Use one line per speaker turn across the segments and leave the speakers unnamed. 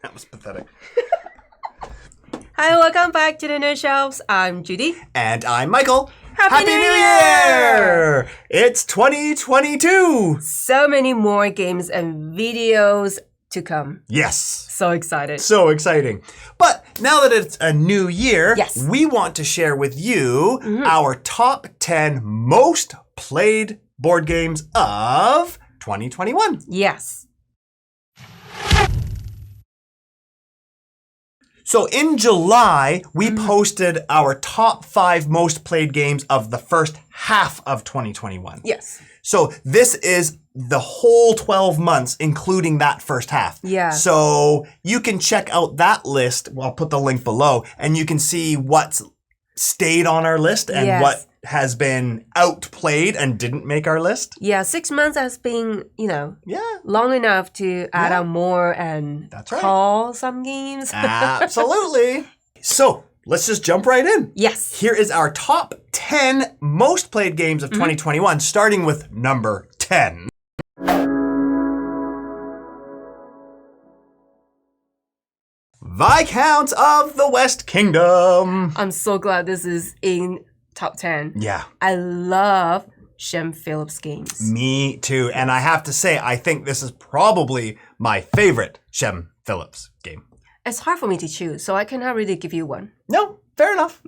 That was pathetic.
Hi, welcome back to the Nerd Shelves. I'm Judy.
And I'm Michael.
Happy New Year!
It's 2022!
So many more games and videos to come.
Yes.
So excited.
So exciting. But now that it's a new year,
Yes.
we want to share with you our top 10 most played board games of 2021.
Yes.
So in July, we posted our top 5 most played games of the first half of 2021.
Yes.
So this is the whole 12 months, including that first half.
Yeah.
So you can check out that list. Well, I'll put the link below, and you can see what's stayed on our list and
Yes.
what has been outplayed and didn't make our list.
Yeah, 6 months has been,
Yeah.
long enough to add
Yeah.
on more and
That's right.
call some games.
Absolutely. So let's just jump right in.
Yes.
Here is our top 10 most played games of 2021, starting with number 10. Viscounts of the West Kingdom.
I'm so glad this is in top 10.
Yeah,
I love Shem Phillips games.
me too. And I have to say, I think this is probably my favorite Shem Phillips game.
It's hard for me to choose, so I cannot really give you one.
No, fair enough.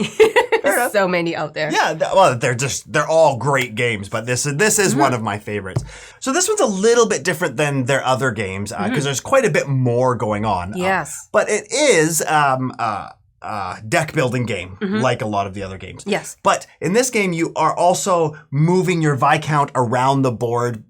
Fair enough.
So many out there.
Yeah, well, they're all great games, but this is one of my favorites. So this one's a little bit different than their other games because there's quite a bit more going on.
Yes.
But it is a deck building game, like a lot of the other games.
Yes.
But in this game, you are also moving your Viscount around the board,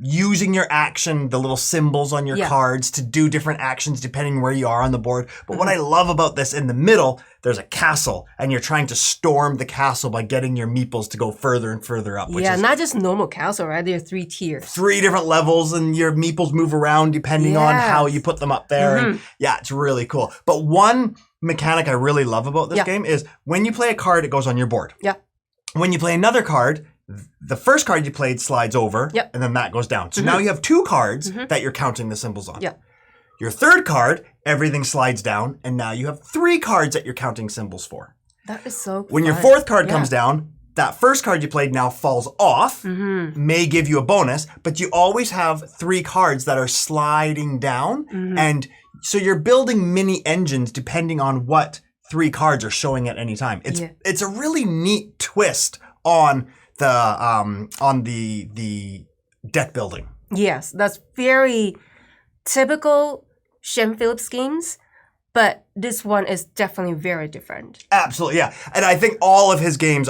using your action, the little symbols on your
Yeah.
cards to do different actions depending where you are on the board. But what I love about this, in the middle, there's a castle, and you're trying to storm the castle by getting your meeples to go further and further up, which
Yeah,
is
not just normal castle, right? There are 3 tiers.
3 different levels, and your meeples move around depending on how
Yes.
you put them up there. And yeah, it's really cool. But one mechanic I really love about this
Yeah.
game is when you play a card, it goes on your board.
Yeah.
When you play another card, the first card you played slides over,
Yep.
and then that goes down. So now you have 2 cards that you're counting the symbols on.
Yeah.
Your third card, everything slides down, and now you have 3 cards that you're counting symbols for.
That is so
When your
fun.
fourth card
Yeah.
comes down, that first card you played now falls off, may give you a bonus, but you always have 3 cards that are sliding down. And so you're building mini engines depending on what 3 cards are showing at any time. It's a really neat twist on the deck building.
Yes, that's very typical Shem Phillips games, but this one is definitely very different.
Absolutely, yeah. And I think all of his games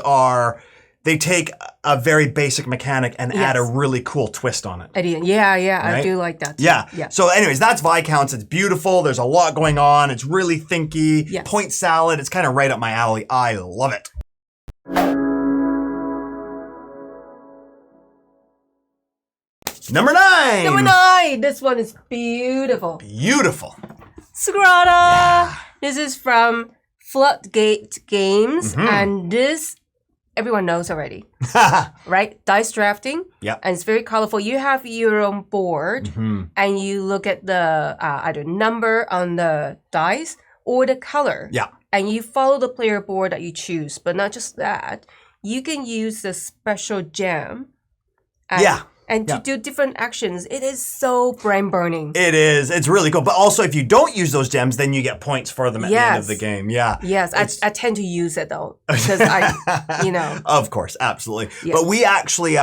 they take a very basic mechanic and add a really cool twist on it.
Yeah, I
Right?
do like that too.
Yeah. So anyways, that's Viscounts. It's beautiful. There's a lot going on. It's really thinky.
Yes.
Point salad. It's kind of right up my alley. I love it. Number 9.
Number 9! This one is beautiful.
Beautiful.
Sagrada! This is from Floodgate Games, and this everyone knows already, right? Dice drafting.
Yep.
And it's very colorful. You have your own board, and you look at the either number on the dice or the color.
Yeah.
And you follow the player board that you choose. But not just that, you can use the special gem. And to do different actions. It is so brain burning.
It is. It's really cool. But also, if you don't use those gems, then you get points for them at the end of the game. Yeah.
Yes, I tend to use it though because
Of course, absolutely.
Yes.
But we actually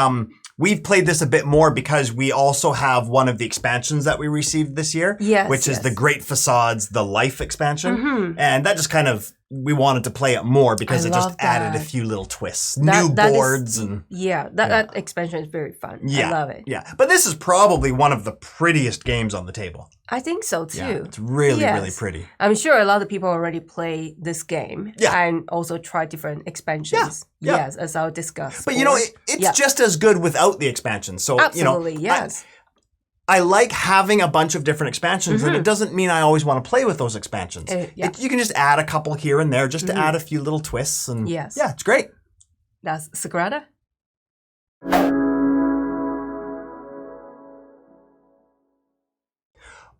we've played this a bit more because we also have one of the expansions that we received this year, which is the Great Facades, the Life expansion, and that just kind of we wanted to play it more because it just added a few little twists, new boards, and
that expansion is very fun. I love it.
Yeah, but this is probably one of the prettiest games on the table.
I think so too.
Yeah, it's really, really pretty.
I'm sure a lot of people already play this game and also try different expansions. Yes, as I'll discuss.
But it's just as good without the expansion. So
absolutely, yes.
I like having a bunch of different expansions, and it doesn't mean I always want to play with those expansions. You can just add a couple here and there just to add a few little twists, and yeah, it's great.
That's Sagrada.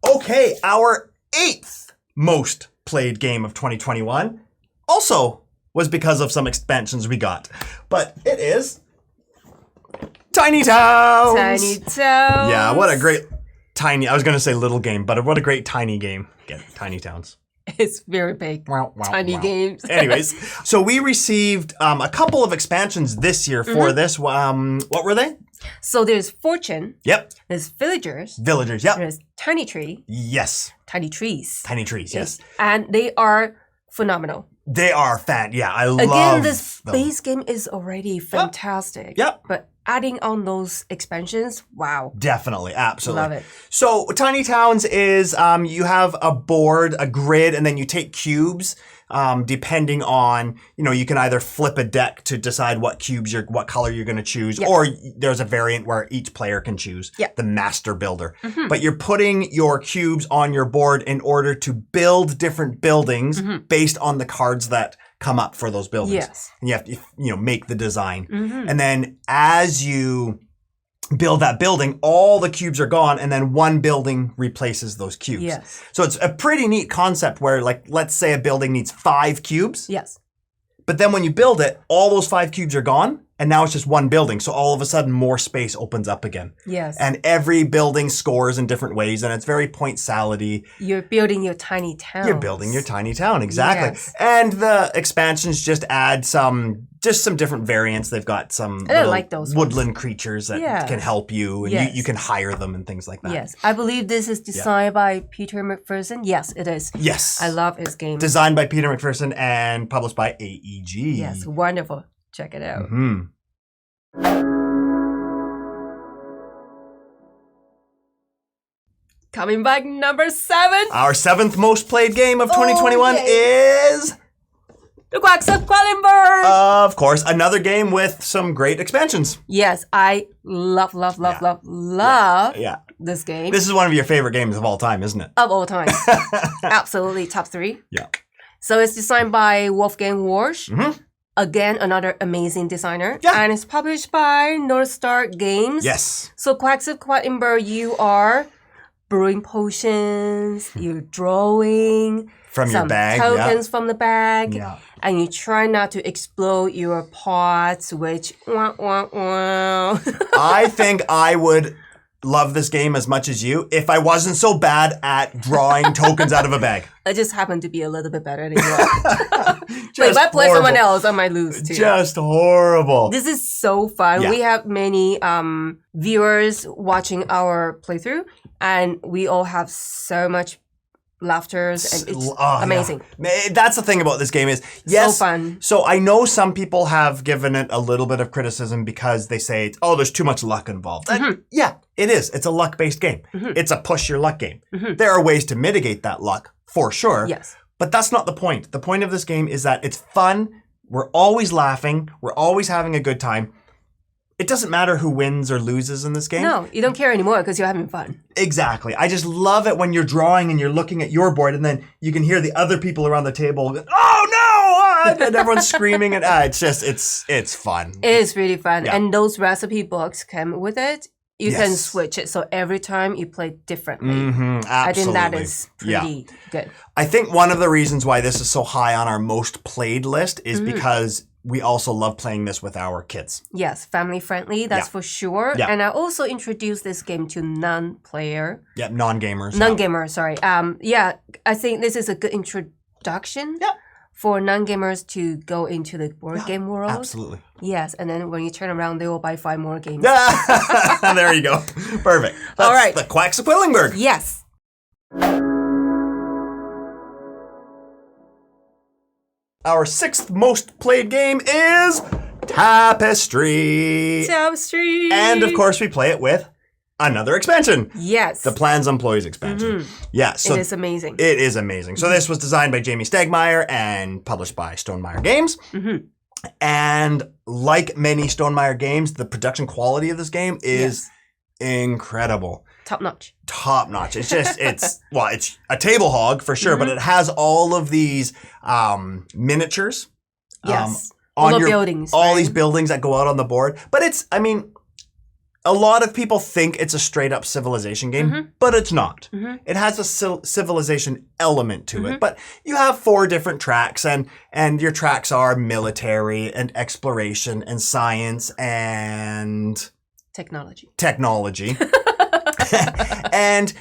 Okay, our 8th most played game of 2021 also was because of some expansions we got. But it is Tiny Towns.
Tiny Towns.
Yeah, what a great I was going to say little game, but what a great tiny game. Get Tiny Towns.
It's very big. Tiny games.
Anyways, so we received a couple of expansions this year for this. What were they?
So there's Fortune.
Yep.
There's Villagers.
Villagers, yep.
There's Tiny Tree.
Yes.
Tiny Trees.
Tiny Trees, yes.
And they are phenomenal.
They are yeah, I love
Again, this
them.
base game is already fantastic.
Yep.
But adding on those expansions, wow.
Definitely, absolutely.
Love it.
So Tiny Towns is you have a board, a grid, and then you take cubes. Depending on, you can either flip a deck to decide what color you're going to choose,
Yes.
or there's a variant where each player can choose the master builder. But you're putting your cubes on your board in order to build different buildings based on the cards that come up for those buildings.
Yes.
And you have to, make the design. And then as you build that building, all the cubes are gone, and then one building replaces those cubes.
Yes.
So it's a pretty neat concept where, let's say a building needs 5 cubes.
Yes.
But then when you build it, all those 5 cubes are gone, and now it's just one building. So all of a sudden, more space opens up again.
Yes.
And every building scores in different ways, and it's very point salad-y.
You're building your tiny town.
You're building your tiny town, exactly.
Yes.
And the expansions just add some different variants. They've got some
I like those
woodland creatures that can help you, and you can hire them and things like that.
Yes. I believe this is designed by Peter McPherson. Yes, it is.
Yes.
I love his game.
Designed by Peter McPherson and published by AEG.
Yes, wonderful. Check it out. Coming back, number 7.
Our 7th most played game of 2021 is
The Quacks of Quedlinburg.
Of course, another game with some great expansions.
Yes, I love this game.
This is one of your favorite games of all time, isn't it?
Of all time. Absolutely, top 3.
Yeah.
So it's designed by Wolfgang Warsch. Again, another amazing designer.
Yeah.
And it's published by North Star Games.
Yes.
So Quacks of Quedlinburg, you are brewing potions, you're drawing
From your bag.
tokens from the bag.
Yeah.
And you try not to explode your pots, which
I think I would love this game as much as you if I wasn't so bad at drawing tokens out of a bag.
I just happen to be a little bit better than you are. But if I play someone else, I might lose too.
Just horrible.
This is so fun.
Yeah.
We have many viewers watching our playthrough, and we all have so much laughter, and it's amazing.
Yeah. That's the thing about this game is, yes,
so fun.
So I know some people have given it a little bit of criticism because they say, there's too much luck involved. And yeah, it is. It's a luck-based game. It's a push your luck game. There are ways to mitigate that luck, for sure.
Yes.
But that's not the point. The point of this game is that it's fun. We're always laughing. We're always having a good time. It doesn't matter who wins or loses in this game.
No, you don't care anymore because you're having fun.
Exactly. I just love it when you're drawing and you're looking at your board and then you can hear the other people around the table go, oh no! And everyone's screaming and it's fun.
It is really fun.
Yeah.
And those recipe books come with it. You can
Yes.
switch it. So every time you play differently.
Absolutely.
I think that is pretty good.
I think one of the reasons why this is so high on our most played list is because we also love playing this with our kids.
Yes, family friendly, that's for sure.
Yeah.
And I also introduced this game to non-player.
Yep, non-gamers.
Non-gamer, sorry. I think this is a good introduction for non-gamers to go into the board game world.
Absolutely.
Yes, and then when you turn around, they will buy 5 more games.
There you go. Perfect. That's
All right.
The Quacks of Quedlinburg.
Yes.
Our 6th most played game is Tapestry.
Tapestry.
And of course, we play it with another expansion.
Yes.
The Plans Employees expansion. Yeah, so
it is amazing.
It is amazing. So this was designed by Jamie Stegmaier and published by Stonemaier Games. And like many Stonemaier games, the production quality of this game is incredible.
Top notch.
Top notch. It's just, it's a table hog for sure, but it has all of these miniatures.
Yes.
On
all
your
buildings.
All
right?
these buildings that go out on the board. But it's, a lot of people think it's a straight up civilization game, but it's not. It has a civilization element to it. But you have 4 different tracks, and your tracks are military and exploration and science and
technology.
And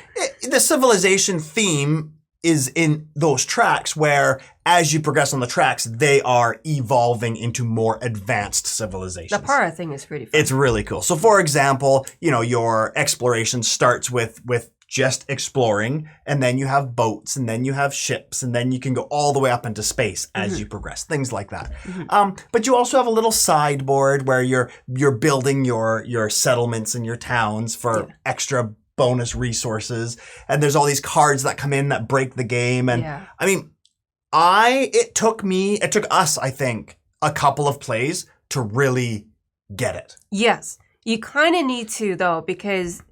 the civilization theme is in those tracks where as you progress on the tracks, they are evolving into more advanced civilizations.
The para thing is pretty fun.
It's really cool. So for example, your exploration starts with just exploring, and then you have boats, and then you have ships, and then you can go all the way up into space as you progress, things like that. But you also have a little sideboard where you're building your settlements and your towns for extra bonus resources, and there's all these cards that come in that break the game. And I mean, it took us, I think, a couple of plays to really get it.
Yes, you kind of need to though, because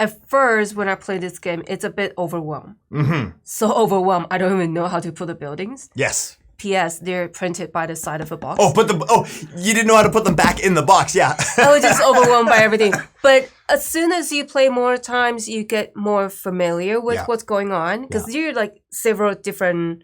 at first when I played this game, it's a bit overwhelmed. So overwhelmed, I don't even know how to put the buildings.
Yes.
P.S. They're printed by the side of a box.
You didn't know how to put them back in the box, yeah.
I was just overwhelmed by everything. But as soon as you play more times, you get more familiar with what's going on. Because you're like several different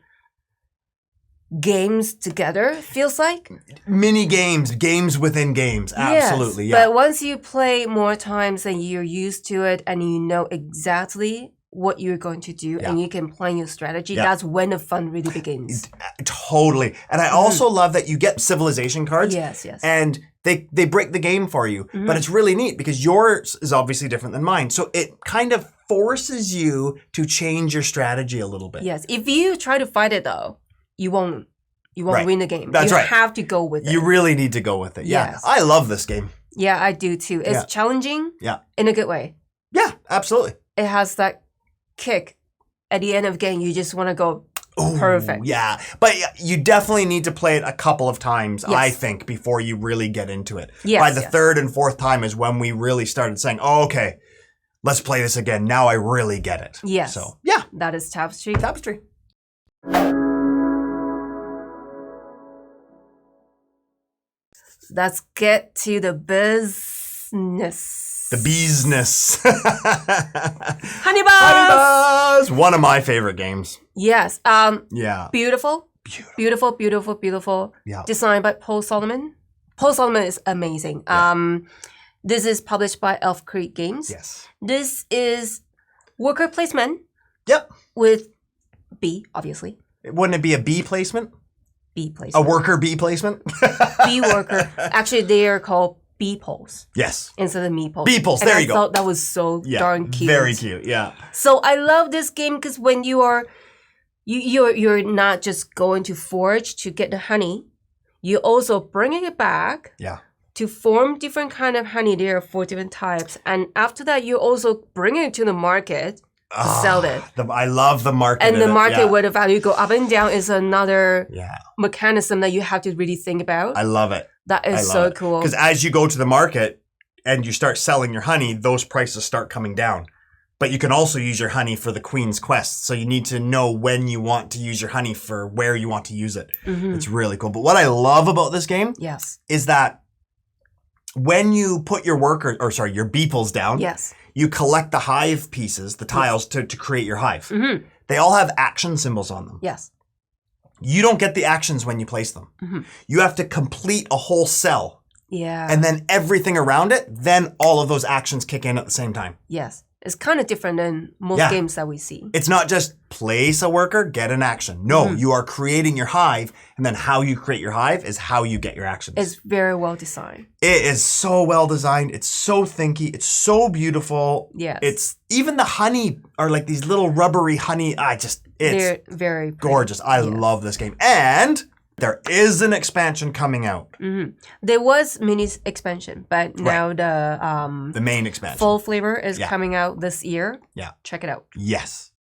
games together, feels like.
Mini games within games, absolutely,
yes, but once you play more times and you're used to it and you know exactly what you're going to do and you can plan your strategy, that's when the fun really begins.
Totally. And I also love that you get civilization cards.
Yes.
And they break the game for you. But it's really neat because yours is obviously different than mine. So it kind of forces you to change your strategy a little bit.
Yes. If you try to fight it though, you won't win the game.
That's right.
You have to go with it.
You really need to go with it. Yeah.
Yes.
I love this game.
Yeah, I do too. It's challenging in a good way.
Yeah, absolutely.
It has that kick at the end of the game. You just want to go perfect.
Yeah, but you definitely need to play it a couple of times, I think, before you really get into it. By the third and fourth time is when we really started saying, okay, let's play this again. Now I really get it.
Yes.
So, yeah.
That is Tapestry.
Tapestry.
Let's get to the business.
The beesness.
Honey Buzz!
One of my favorite games.
Yes.
Yeah.
Beautiful. Yeah. Designed by Paul Solomon. Paul Solomon is amazing. Yeah. This is published by Elf Creek Games.
Yes.
This is worker placement.
Yep.
With bee, obviously.
Wouldn't it be a bee placement?
Bee placement.
A worker bee placement?
Bee worker. Actually, they are called bee poles.
Yes.
Instead of meeples.
Bee poles, there you go.
I thought that was so darn cute.
Very cute, yeah.
So I love this game because when you're not just going to forage to get the honey, you're also bringing it back.
Yeah.
To form different kind of honey. There are 4 different types. And after that, you also bring it to the market to sell it.
I love the market.
And the market where the value go up and down is another mechanism that you have to really think about.
I love it.
That is so cool.
Because as you go to the market and you start selling your honey, those prices start coming down. But you can also use your honey for the Queen's Quest. So you need to know when you want to use your honey for where you want to use it. It's really cool. But what I love about this game is that when you put your your beeples down, you collect the hive pieces, the tiles, to create your hive. They all have action symbols on them.
Yes.
You don't get the actions when you place them. You have to complete a whole cell.
Yeah.
And then everything around it, then all of those actions kick in at the same time.
Yes. It's kind of different than most games that we see.
It's not just place a worker, get an action. No, you are creating your hive, and then how you create your hive is how you get your actions.
It's very well designed.
It is so well designed. It's so thinky. It's so beautiful.
Yes.
It's even the honey are like these little rubbery honey.
They're very pretty.
Gorgeous. I love this game. And there is an expansion coming out.
There was mini expansion, but now the
main expansion,
full flavor, is coming out this year.
Yeah.
Check it out.
Yes.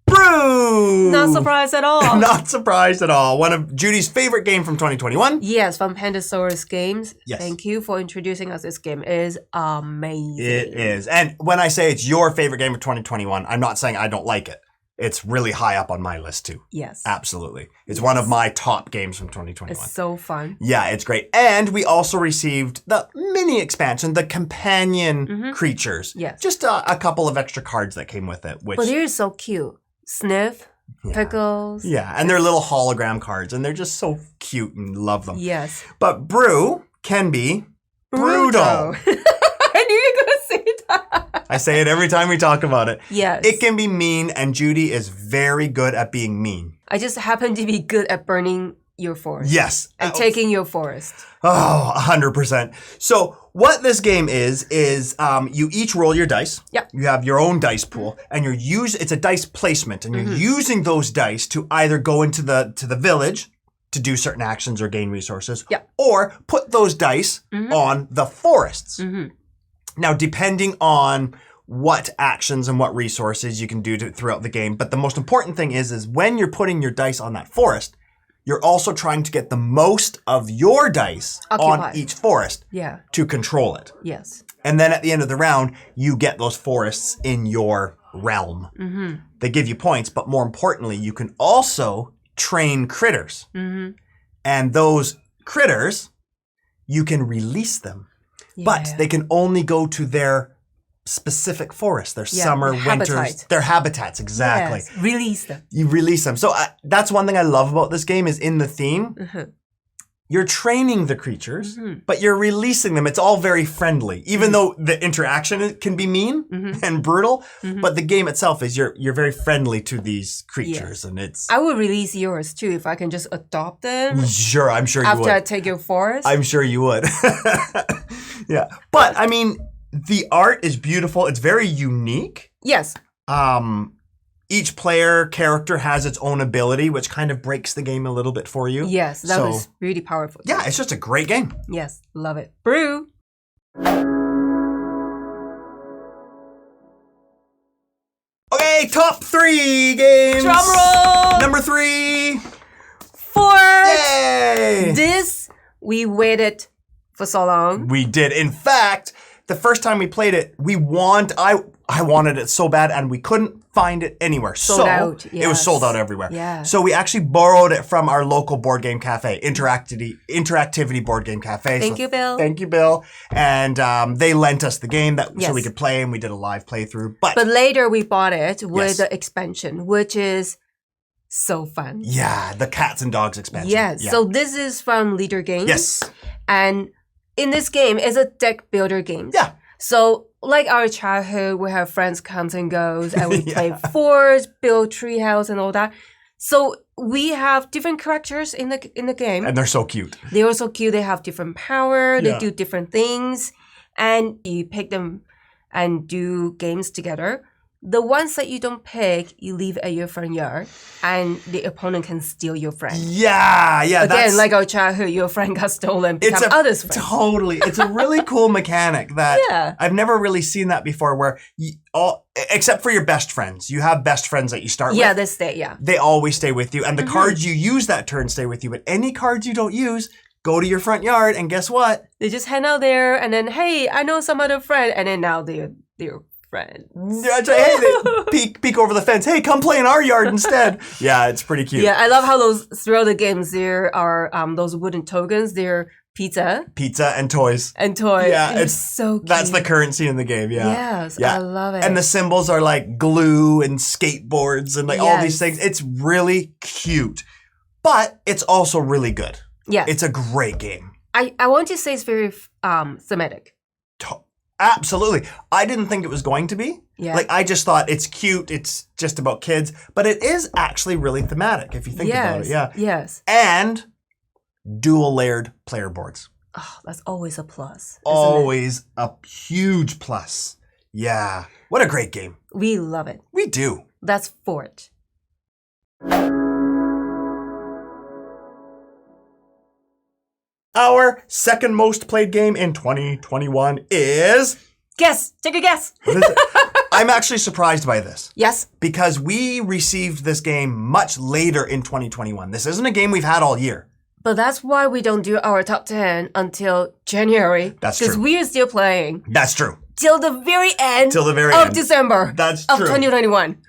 Brew!
Not surprised at all.
Not surprised at all. One of Judy's favorite game from 2021.
Yes, from Pandasaurus Games. Yes. Thank you for introducing us this game. It is amazing.
It is. And when I say it's your favorite game of 2021, I'm not saying I don't like it. It's really high up on my list too.
Yes.
Absolutely. It's one of my top games from 2021.
It's so fun.
Yeah, it's great. And we also received the mini expansion, the companion creatures.
Yes.
Just a couple of extra cards that came with it. Which,
But they're so cute. Sniff, Pickles.
Yeah, and they're little hologram cards, and they're just so cute and love them.
Yes.
But Brew can be brutal.
I knew you were going to say that.
I say it every time we talk about it.
Yes.
It can be mean, and Judy is very good at being mean.
I just happen to be good at burning your forest.
Yes.
And taking your forest.
Oh, 100%. So what this game is you each roll your dice.
Yep.
You have your own dice pool, and it's a dice placement, and you're using those dice to either go into the village to do certain actions or gain resources, or put those dice on the forests. Now, depending on what actions and what resources you can do throughout the game, but the most important thing is when you're putting your dice on that forest, you're also trying to get the most of your dice on each forest to control it.
Yes.
And then at the end of the round, you get those forests in your realm. They give you points, but more importantly, you can also train critters. And those critters, you can release them. But they can only go to their specific forest, their summer, winters, their habitats, exactly.
Yes. Release them.
You release them. So that's one thing I love about this game is in the theme, you're training the creatures, but you're releasing them. It's all very friendly, even though the interaction can be mean and brutal, but the game itself is you're very friendly to these creatures, and it's...
I would release yours too if I can just adopt them.
Sure, I'm sure you would.
After I take your forest.
I'm sure you would. Yeah. But, I mean, the art is beautiful. It's very unique.
Yes.
Each player character has its own ability, which kind of breaks the game a little bit for you.
Yes, that was really powerful.
Yeah, it's just a great game.
Yes, love it. Brew.
Okay, top 3 games.
Drum roll.
Number 3.
Fort.
Yay!
This, we waited for so long.
We did. In fact, the first time we played it, I wanted it so bad, and we couldn't find it anywhere.
Sold out,
It was sold out everywhere.
Yeah.
So we actually borrowed it from our local board game cafe, Interactivity Board Game Cafe.
Thank you, Bill.
Thank you, Bill. And they lent us the game so we could play, and we did a live playthrough. But
later we bought it with the expansion, which is so fun.
Yeah, the Cats and Dogs expansion.
Yes.
Yeah.
So this is from Leader Games.
Yes.
And in this game, it's a deck builder game.
Yeah.
So, like our childhood, we have friends comes and goes, and we play forts, build treehouse, and all that. So we have different characters in the game,
and they're so cute.
They're also cute. They have different power. They do different things, and you pick them and do games together. The ones that you don't pick, you leave at your front yard, and the opponent can steal your friend.
Yeah.
Again, like our childhood, your friend got stolen, become others' friend.
Totally. It's a really cool mechanic that I've never really seen that before where except for your best friends. You have best friends that you start with.
Yeah, they stay,
They always stay with you. And the cards you use that turn stay with you. But any cards you don't use, go to your front yard, and guess what?
They just hang out there, and then, hey, I know some other friend, and then now they're friends.
Hey, they peek over the fence. Hey, come play in our yard instead. Yeah, it's pretty cute.
Yeah, I love how throughout the games there are those wooden tokens. They're pizza
and toys.
Yeah, it's so cute.
That's the currency in the game. Yeah.
Yes, I love it.
And the symbols are like glue and skateboards and like all these things. It's really cute, but it's also really good.
Yeah,
it's a great game.
I want to say it's very thematic.
Absolutely. I didn't think it was going to be.
Yeah.
Like, I just thought it's cute. It's just about kids. But it is actually really thematic if you think about it. Yeah.
Yes.
And dual layered player boards.
Oh, that's always a plus.
Always a huge plus. Yeah. What a great game.
We love it.
We do.
That's Fort.
Our second most played game in 2021 is...
Guess. Take a guess.
What is it? I'm actually surprised by this.
Yes.
Because we received this game much later in 2021. This isn't a game we've had all year.
But that's why we don't do our top 10 until January.
That's true.
Because we are still playing.
That's true.
Till the very end
of
December.
That's
of
true.
2021.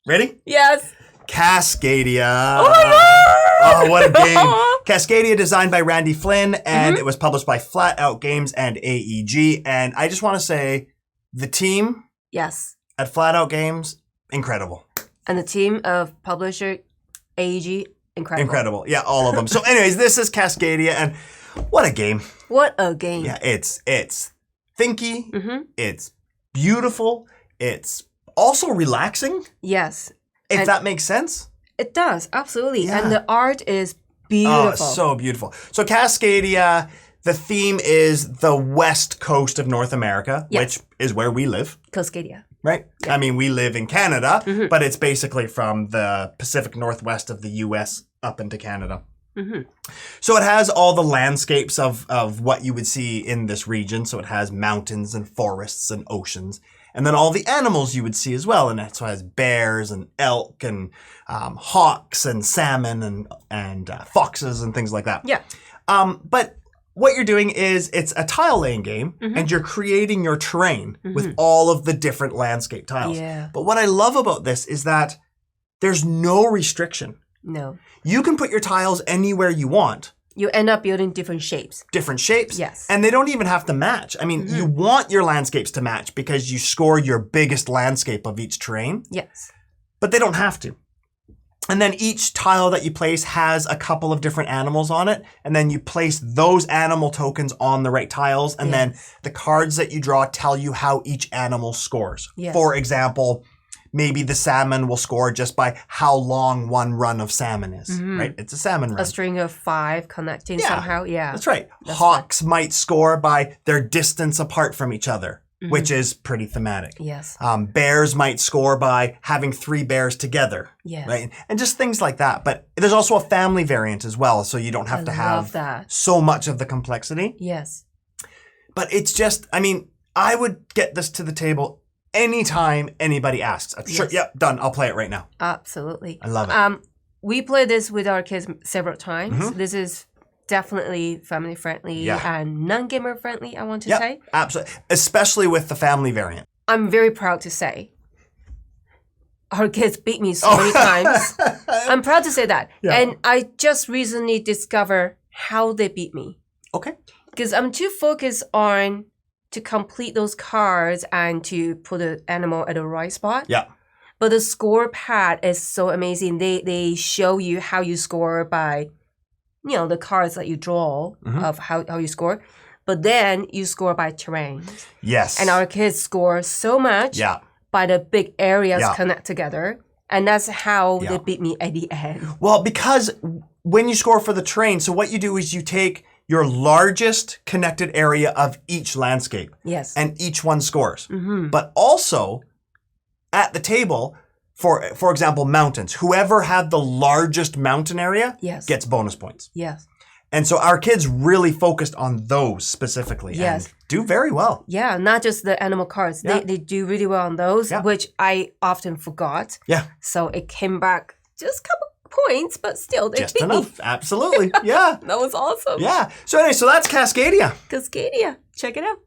Ready?
Yes.
Cascadia.
Oh my God!
Oh, what a game. Cascadia, designed by Randy Flynn, and it was published by Flat Out Games and AEG. And I just want to say, the team
Yes.
at Flat Out Games, incredible.
And the team of publisher AEG, incredible.
Incredible. Yeah, all of them. So anyways, this is Cascadia, and what a game.
What a game.
Yeah, it's thinky,
Mm-hmm.
it's beautiful, it's also relaxing,
Yes.
if
And-
that makes sense.
It does, absolutely.
Yeah.
And the art is
Oh,
beautiful.
it's so beautiful. So Cascadia, the theme is the west coast of North America,
Yes.
which is where we live,
Cascadia.
right? I mean, we live in Canada,
Mm-hmm.
but it's basically from the Pacific Northwest of the US up into Canada.
Mm-hmm.
So it has all the landscapes of what you would see in this region. So it has mountains and forests and oceans. And then all the animals you would see as well. And so it has bears and elk and hawks and salmon and foxes and things like that.
Yeah.
But what you're doing is it's a tile laying game and you're creating your terrain with all of the different landscape tiles.
Yeah.
But what I love about this is that there's no restriction.
No.
You can put your tiles anywhere you want,
You end up building different shapes.
different shapes.
Yes.
And they don't even have to match. I mean, you want your landscapes to match because you score your biggest landscape of each terrain,
Yes.
but they don't have to. And then each tile that you place has a couple of different animals on it. And then you place those animal tokens on the right tiles. And then the cards that you draw tell you how each animal scores.
Yes.
For example, maybe the salmon will score just by how long one run of salmon is, right? It's a salmon run.
A string of 5 connecting
Yeah.
somehow. Yeah.
That's right. Hawks might score by their distance apart from each other, which is pretty thematic.
Yes.
Bears might score by having 3 bears together,
Yes.
right? And just things like that. But there's also a family variant as well, so you don't have to
love
have
that.
so much of the complexity.
Yes.
But it's just, I mean, I would get this to the table anytime anybody asks. I'm sure,
Yes.
yep, done. I'll play it right now.
Absolutely.
I love it.
We play this with our kids several times. This is definitely family friendly
Yeah.
and non-gamer friendly, I want to
Yep,
say.
absolutely. Especially with the family variant.
I'm very proud to say our kids beat me so
Oh.
many times. I'm proud to say that.
Yeah.
And I just recently discovered how they beat me.
Okay.
Because I'm too focused on to complete those cards and to put the animal at the right spot.
Yeah.
But the score pad is so amazing. They show you how you score by, the cards that you draw of how you score. But then you score by terrain.
Yes.
And our kids score so much
Yeah.
by the big areas
Yeah.
connect together. And that's how
Yeah.
they beat me at the end.
Well, because when you score for the terrain, so what you do is you take your largest connected area of each landscape
Yes.
and each one scores. But also at the table, for example, mountains, whoever had the largest mountain area
Yes.
gets bonus points.
Yes.
And so our kids really focused on those specifically
Yes.
and do very well.
Yeah, not just the animal cards.
Yeah.
They do really well on those,
Yeah.
which I often forgot.
Yeah,
So it came back just a couple points, but still they
just
beat me.
enough. Absolutely. Yeah.
That was awesome.
Yeah. So anyway, so that's Cascadia.
Cascadia. Check it out.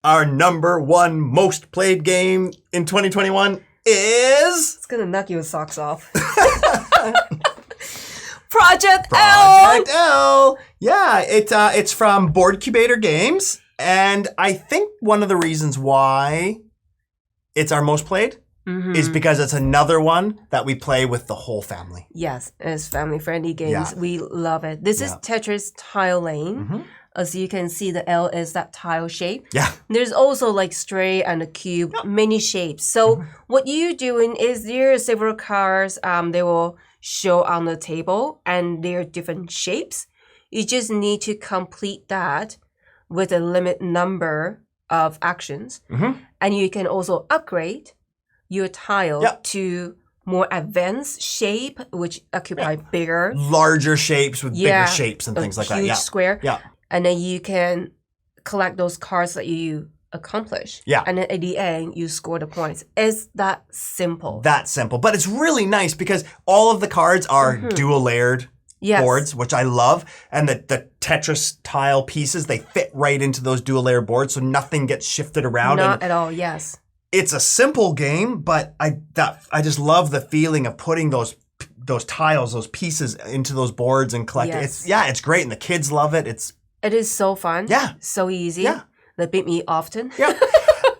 Our number 1 most played game in 2021 is
It's gonna knock your socks off. Project L.
Project L. Yeah, it's from Boardcubator Games, and I think one of the reasons why it's our most played is because it's another one that we play with the whole family.
Yes, it's family friendly games.
Yeah.
We love it. This is
Yeah.
Tetris tile lane. As you can see, the L is that tile shape.
Yeah.
There's also like straight and a cube, many shapes. So what you're doing is there are several cards they will show on the table and they're different shapes. You just need to complete that with a limit number of actions. And you can also upgrade your tile
Yep.
to more advanced shape, which occupy bigger,
Larger shapes with
Yeah,
bigger shapes and
a
things like that.
huge
Yeah.
square.
Yeah.
And then you can collect those cards that you accomplish.
Yeah.
And then at the end, you score the points. It's that simple.
That simple. But it's really nice because all of the cards are dual layered
Yes.
boards, which I love. And the Tetris tile pieces, they fit right into those dual layer boards, so nothing gets shifted around.
Not at all, yes.
It's a simple game, but I just love the feeling of putting those tiles, those pieces into those boards and collecting.
Yes.
It's great, and the kids love it.
It is so fun.
Yeah.
So easy.
Yeah.
They beat me often.
Yeah.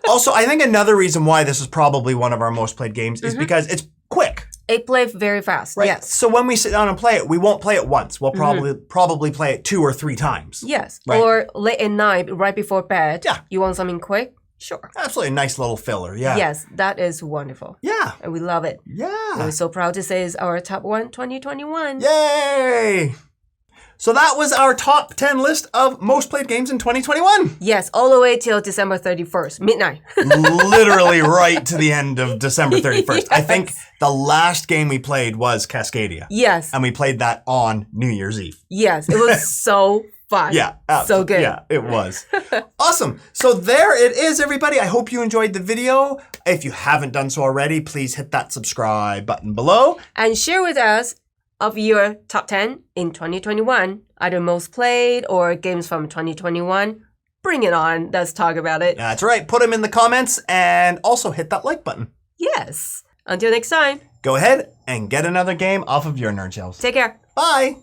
Also, I think another reason why this is probably one of our most played games is because it's quick.
It plays very fast.
Right?
Yes.
So when we sit down and play it, we won't play it once. We'll probably play it 2 or 3 times.
Yes.
Right.
Or late at night, right before bed.
Yeah.
You want something quick? Sure.
Absolutely a nice little filler. Yeah.
Yes, that is wonderful.
Yeah.
And we love it.
Yeah.
We're so proud to say it's our top 1 2021.
Yay! So that was our top 10 list of most played games in 2021.
Yes, all the way till December 31st, midnight.
Literally right to the end of December 31st. I think the last game we played was Cascadia.
Yes.
And we played that on New Year's Eve.
Yes, it was so fun.
Yeah.
So good.
Yeah, it was. Awesome. So there it is, everybody. I hope you enjoyed the video. If you haven't done so already, please hit that subscribe button below.
And share with us of your top 10 in 2021, either most played or games from 2021. Bring it on. Let's talk about it.
That's right. Put them in the comments and also hit that like button.
Yes. Until next time,
Go ahead and get another game off of your nerd shelves.
take care.
Bye.